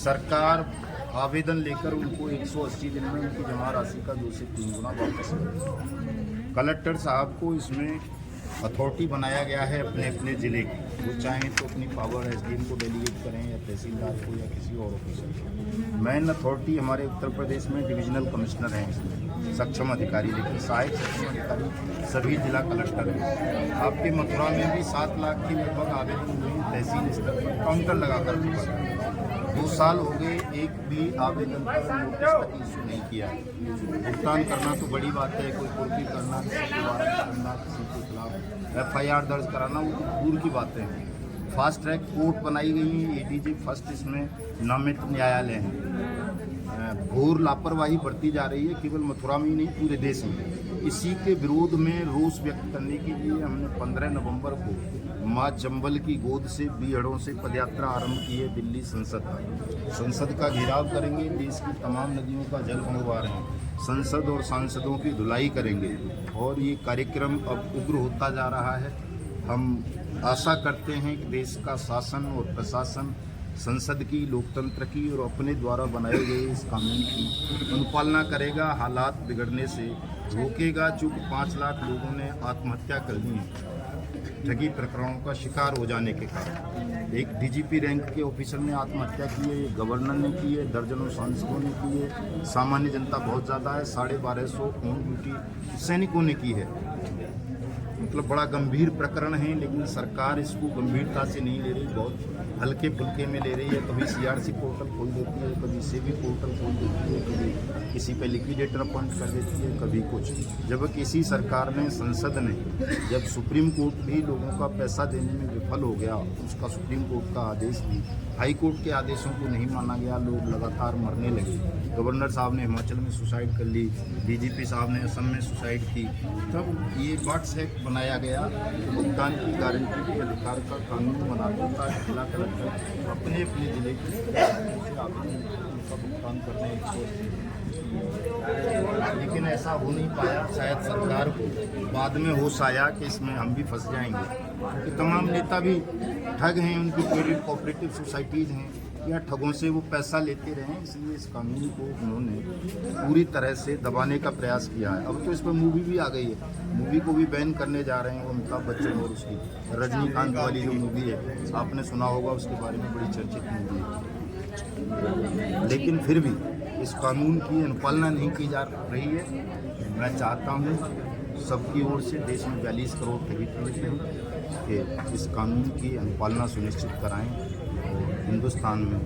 सरकार आवेदन लेकर उनको 180 दिन में उनकी जमा राशि का 2 से 3 गुना वापस करें। कलेक्टर साहब को इसमें अथॉरिटी बनाया गया है अपने अपने ज़िले की। वो चाहें तो अपनी पावर एसडीएम को डेलीगेट करें या तहसीलदार को या किसी और ऑफिसर को। मेन अथॉरिटी हमारे उत्तर प्रदेश में डिविजनल कमिश्नर हैं, इसमें सक्षम अधिकारी, लेकिन सहायक सक्षम अधिकारी सभी जिला कलेक्टर हैं। आपके मथुरा में भी 7 लाख के लगभग आवेदन हुए तहसील स्तर पर, काउंटर लगाकर चुका। 2 साल हो गए, एक भी आवेदन पर नोटिस तक इशू नहीं किया है। भुगतान करना तो बड़ी बात है, कोई कुर्की करना, किसी को वारंट करना, किसी के खिलाफ एफआईआर दर्ज कराना, वो तो दूर की बातें हैं। फास्ट ट्रैक कोर्ट बनाई गई है, एडीजी फर्स्ट इसमें नामित न्यायालय हैं। घोर लापरवाही बरती जा रही है, केवल मथुरा में ही नहीं पूरे देश में। इसी के विरोध में रोष व्यक्त करने के लिए हमने 15 नवंबर को माँ चंबल की गोद से बीहड़ों से पदयात्रा आरंभ की है दिल्ली संसद तक। संसद का घेराव करेंगे, देश की तमाम नदियों का जल मंगवा रहे हैं, संसद और सांसदों की धुलाई करेंगे और ये कार्यक्रम अब उग्र होता जा रहा है। हम आशा करते हैं कि देश का शासन और प्रशासन संसद की, लोकतंत्र की और अपने द्वारा बनाए गए इस कानून की अनुपालना करेगा, हालात बिगड़ने से रोकेगा। चूँकि 5 लाख लोगों ने आत्महत्या कर ली है ठगी प्रकरणों का शिकार हो जाने के कारण। एक डीजीपी रैंक के ऑफिसर ने आत्महत्या की है, गवर्नर ने की है, दर्जनों सांसदों ने की है, सामान्य जनता बहुत ज़्यादा है, 1250 ऑन ड्यूटी सैनिकों ने की है। मतलब बड़ा गंभीर प्रकरण है, लेकिन सरकार इसको गंभीरता से नहीं ले रही, बहुत हल्के फुल्के में ले रही है। कभी सीआरसी पोर्टल खोल देती है, कभी सेबी पोर्टल खोल देती है, कभी किसी पे लिक्विडेटर अपॉइंट कर देती है, कभी कुछ। जब किसी सरकार ने, संसद ने, जब सुप्रीम कोर्ट भी लोगों का पैसा देने में विफल हो गया, उसका सुप्रीम कोर्ट का आदेश भी, हाई कोर्ट के आदेशों को नहीं माना गया, लोग लगातार मरने लगे। गवर्नर साहब ने हिमाचल में सुसाइड कर ली, डीजीपी साहब ने असम में सुसाइड की, तब ये बट्स एक्ट बनाया गया, भुगतान की गारंटी के अधिकार का कानून बनाता था। जिला कलेक्टर अपने अपने जिले के उनका भुगतान करने, लेकिन ऐसा हो नहीं पाया। शायद सरकार को बाद में होश आया कि इसमें हम भी फंस जाएंगे, क्योंकि तमाम नेता भी ठग हैं, उनकी पूरी कोऑपरेटिव सोसाइटीज़ हैं या ठगों से वो पैसा लेते रहे, इसलिए इस कानून को उन्होंने पूरी तरह से दबाने का प्रयास किया है। अब तो इस पर मूवी भी आ गई है, मूवी को भी बैन करने जा रहे हैं। अमिताभ बच्चन और उसकी रजनीकांत वाली जो मूवी है, आपने सुना होगा, उसके बारे में बड़ी चर्चित मूवी है। लेकिन फिर भी इस कानून की अनुपालना नहीं की जा रही है। मैं चाहता हूँ सबकी ओर से, देश में 42 करोड़ ठगी पीड़ित हैं, कि इस कानून की अनुपालना सुनिश्चित कराएं और हिंदुस्तान में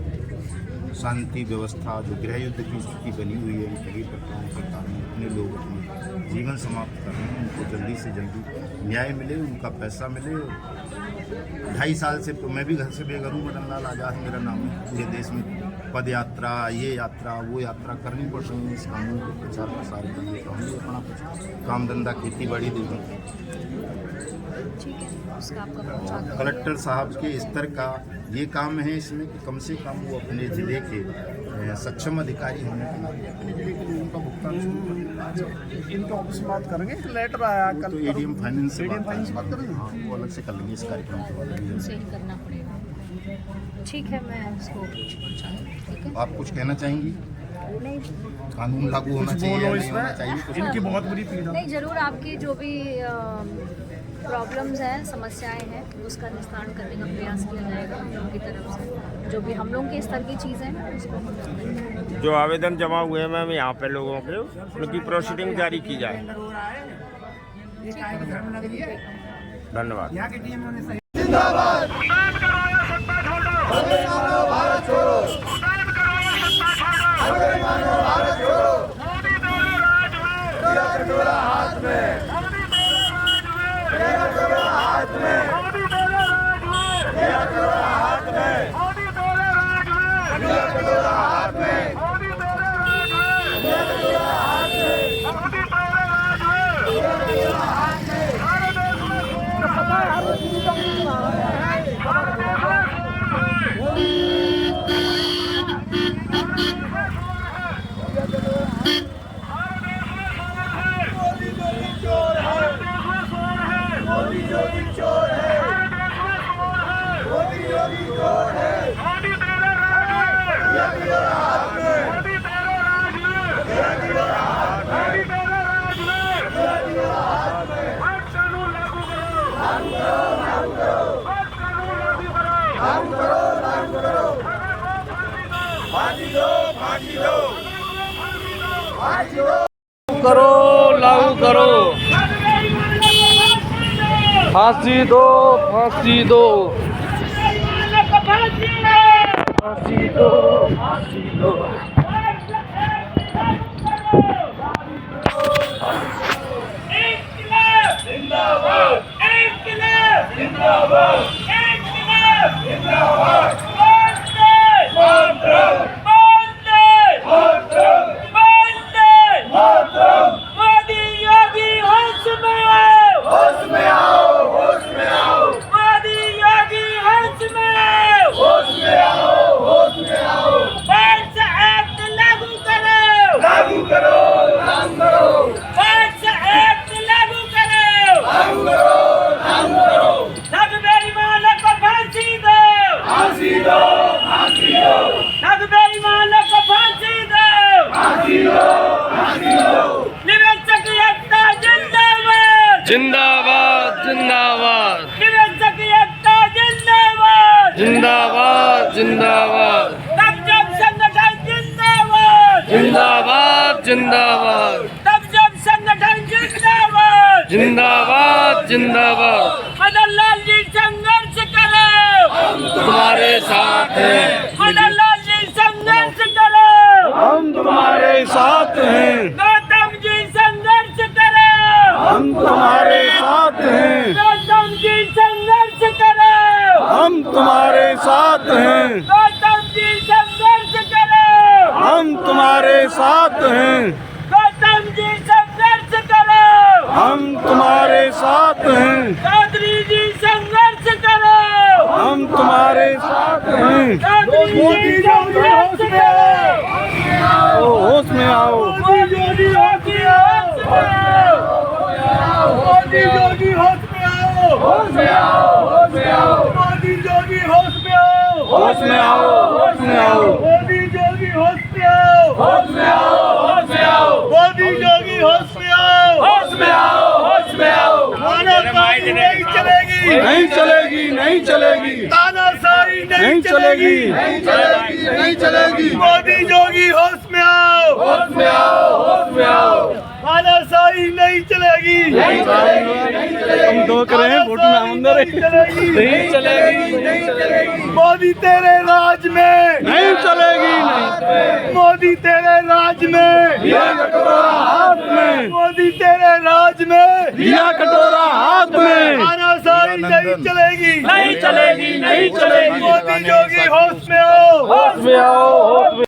शांति व्यवस्था, जो गृह युद्ध की स्थिति बनी हुई है, ठगी प्रकरणों के कारण अपने लोग अपने जीवन समाप्त कर रहे हैं, उनको जल्दी से जल्दी न्याय मिले, उनका पैसा मिले। 2.5 साल से तो मैं भी घर से बेघर हूँ, मदन लाल आज़ाद मेरा नाम है। पूरे देश में पद यात्रा, ये यात्रा, वो यात्रा करनी पड़ रही है इस कानून को प्रचार प्रसार के लिए। तो हम भी अपना कुछ काम धंधा, खेती बाड़ी देंगे। कलेक्टर साहब के स्तर का ये काम है इसमें कि कम से कम वो अपने ज़िले के सक्षम अधिकारी होने के नाते अपने ज़िले के लोगों का भुगतान शुरू करें। इनके ऑफिस में बात करेंगे, लेटर आया कल, तो एडीएम फाइनेंस से बात करेंगे। हाँ, वो अलग से कर लेंगे इस कार्यक्रम के बाद। सही करना पड़ेगा। ठीक है, मैं उसको ठीक है। आप कुछ कहना चाहेंगी? नहीं, कानून लागू होना चाहिए या नहीं होना चाहिए? कुछ इनकी बहुत बड़ी पीड़ा। नहीं, ज़रूर आपकी जो भी प्रॉब्लम्स हैं, समस्याएं हैं, उसका निस्तारण करने का प्रयास किया जाएगा हम लोगों की तरफ से। जो भी हम लोगों के स्तर की चीज़ें हैं उसको हम करेंगे। जो आवेदन जमा हुए हैं मैम यहाँ पे लोगों के, उनकी प्रोसीडिंग जारी की जाए। धन्यवाद। जिंदाबाद। भारत छोड़ो। भारत छोड़ो। कटोरा हाथ में। कटोरा हाथ में। कटोरा हाथ में। कटोरा हाथ में। भारत फांसी दो फांसी दो करो लागू करो फांसी दो फांसी दो फांसी दो फांसी दो जिंदाबाद जिंदाबाद जिंदाबाद मातरम मातरम मोदी योगी होश में आओ होश में आओ होश में आओ मोदी योगी होश में आओ होश में आओ होश में आओ पैसा एक्ट लागू करो लागू करो लागू करो पैसा एक्ट लागू करो लागू करो लागू करो ठग बेईमानों को फांसी दो फांसी दो फांसी दो ठग बेईमानों को फांसी दो फांसी दो फांसी दो निवेशक एकता जिंदाबाद जिंदाबाद जिंदाबाद निवेशक एकता जिंदाबाद जिंदाबाद जिंदाबाद तबजब संगठन जिंदाबाद जिंदाबाद जिंदाबाद तबजब संगठन जिंदाबाद जिंदाबाद जिंदाबाद मदन लाल जी संघर्ष करो तुम्हारे साथ हैं मदन लाल जी संघर्ष करो हम तुम्हारे साथ हैं गौतम जी संघर्ष करो हम तुम्हारे साथ हैं गौतम जी संघर्ष करो हम तुम्हारे साथ हैं गौतम जी संघर्ष करो हम तुम्हारे साथ हैं गौतम जी संघर्ष करो हम तुम्हारे साथ हैं चौधरी जी संघर्ष करो हम तुम्हारे साथ हैं चौधरी जी संघर्ष करो होश में आओ मोदी योगी होश में आओ मोदी योगी होश में आओ होश में आओ होश में आओ मोदी योगी होश में आओ होश में आओ होश में आओ मोदी योगी होश में आओ होश में आओ होश में आओ मोदी योगी होश में आओ होश में आओ होश में आओ तानाशाही नहीं चलेगी नहीं चलेगी नहीं चलेगी तानाशाही नहीं चलेगी नहीं चलेगी नहीं चलेगी मोदी योगी होश में आओ होश में आओ होश में आओ तानाशाही नहीं चलेगी नहीं चलेगी नहीं चलेगी हम दो करे हैं वोट में अंदर नहीं चलेगी नहीं चलेगी नहीं चलेगी मोदी तेरे राज में नहीं चलेगी नहीं मोदी तेरे राज में दिया कटोरा हाथ में मोदी तेरे राज में दिया कटोरा हाथ में तानाशाही नहीं चलेगी नहीं चलेगी नहीं चलेगी मोदी योगी होश में आओ होश में आओ होश में